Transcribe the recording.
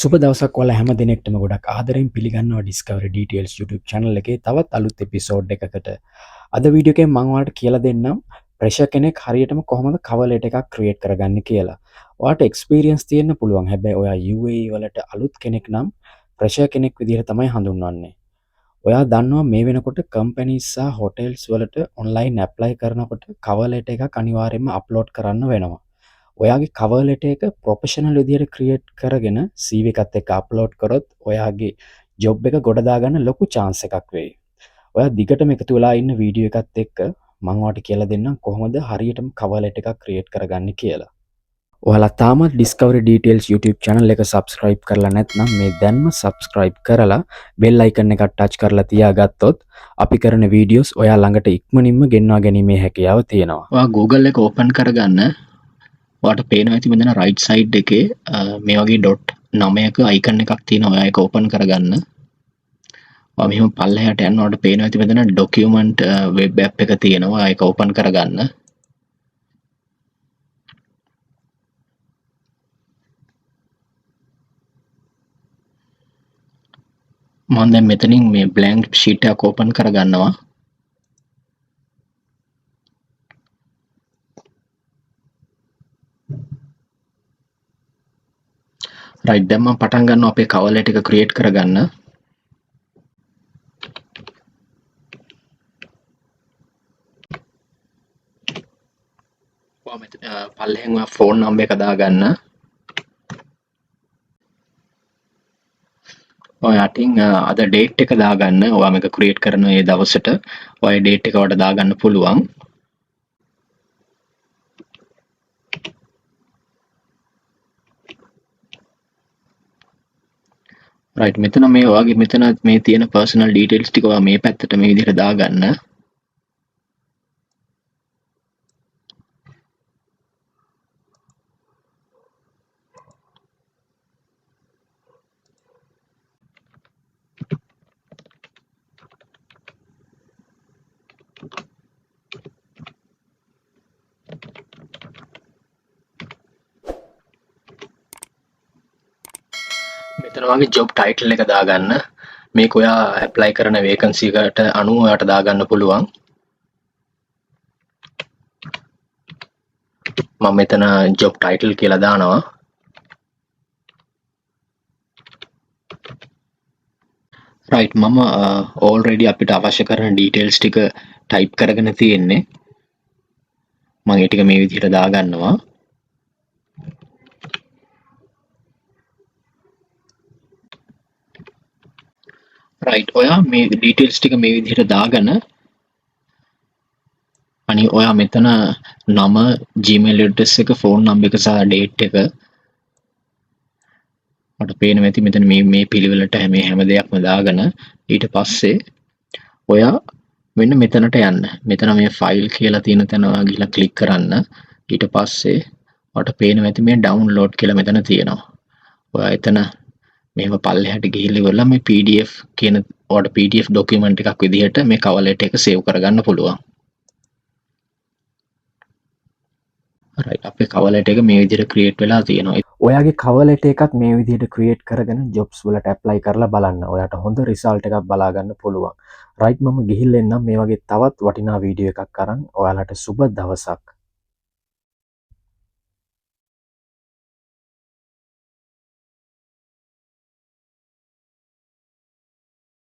සුබ දවසක් ඔයාලා හැම දිනෙකටම ගොඩක් ආදරෙන් පිළිගන්නවා Discovery Details YouTube channel එකේ තවත් අලුත් එපිසෝඩ් එකකට. අද වීඩියෝ එකෙන් මම ඔයාලට කියලා දෙන්නම් ප්‍රෙෂර් කෙනෙක් හරියටම කොහොමද cover letter එකක් create කරගන්නේ කියලා. ඔයාලට experience තියෙන්න පුළුවන්. හැබැයි ඔයා UAE වලට අලුත් කෙනෙක් නම් ප්‍රෙෂර් කෙනෙක් විදිහට තමයි හඳුන්වන්නේ. ඔයා දන්නවා මේ වෙනකොට companies සහ hotels වලට online apply කරනකොට cover letter එකක් අනිවාර්යයෙන්ම upload කරන්න වෙනවා. ඔයාගේ cover letter එක professional විදිහට create කරගෙන CV එකත් එක්ක upload කරොත් ඔයාගේ job එක ගොඩ දාගන්න ලොකු chance එකක් වෙයි. ඔයා දිගටම එකතු වෙලා ඉන්න වීඩියෝ එකත් එක්ක මම ඔයාලට කියලා දෙන්නම් කොහොමද හරියටම cover letter එකක් create කරගන්නේ කියලා. ඔයාලා තාමත් Discovery Details YouTube channel එක subscribe කරලා නැත්නම් මේ දැන්ම subscribe කරලා bell icon එක touch කරලා තියාගත්තොත් අපි කරන videos ඔයා ළඟට ඉක්මනින්ම ගෙන්වා ගැනීමේ හැකියාව තියෙනවා. ඔයා Google එක open කරගන්න. ඔයාට පේනවා ඇති මෙතන right side එකේ මේ වගේ dot 9ක icon එකක් තියෙනවා. ඔයා ඒක open කරගන්න. ඔයා මෙහෙම පල්ලෙහාට යන්න ඔයාට පේනවා ඇති මෙතන document web app එක තියෙනවා. ඔයා ඒක open කරගන්න. මම දැන් මෙතනින් මේ blank sheet එකක් open කරගන්නවා. right දැන් මම පටන් ගන්නවා අපේ cover letter එක create කරගන්න. ඔයා මෙතන පල්ලෙහෙන් ඔයා phone number එක දාගන්න. ඔයා යටින් අද date එක දාගන්න. ඔයා මේක create කරන ඒ දවසට ඔයා date එක වඩ දාගන්න පුළුවන්. right මෙතන මේ ඔයාගේ මෙතන මේ තියෙන personal details ටික ඔයා මේ පැත්තට මේ විදිහට දාගන්න. මෙතන වගේ job title එක දාගන්න. මේක ඔයා apply කරන vacancy එකට අනුව ඔයාට දාගන්න පුළුවන්. මම මෙතන job title කියලා දානවා. right මම already අපිට අවශ්‍ය කරන details ටික type කරගෙන තියෙන්නේ. මම ඒ ටික මේ විදිහට දාගන්නවා. right ඔයා මේ details ටික මේ විදිහට දාගෙන අනි ඔයා මෙතන නම Gmail address එක phone number එක සහ date එක මට පේනවා ඇති මෙතන මේ පිළිවෙලට මේ හැම දෙයක්ම දාගෙන ඊට පස්සේ ඔයා මෙන්න මෙතනට යන්න. මෙතන මේ file කියලා තියෙන තැන ඔයා ගිහලා click කරන්න. ඊට පස්සේ ඔයාට පේනවා ඇති මේ download කියලා මෙතන තියෙනවා. ඔයා එතන මෙහෙම පල්ලෙහාට ගිහිල්ලා ඉවරලා මේ PDF කියන ඔයාට PDF document එකක් විදිහට මේ cover letter එක save කරගන්න පුළුවන්. right අපේ cover letter එක මේ විදිහට create වෙලා තියෙනවා. ඔයාගේ cover letter එකත් මේ විදිහට create කරගෙන jobs වලට apply කරලා බලන්න. ඔයාට හොඳ result එකක් බලා ගන්න පුළුවන්. right මම ගිහිල්ලා එන්නම් මේ වගේ තවත් වටිනා වීඩියෝ එකක් අරන් ඔයාලට සුබ දවසක්.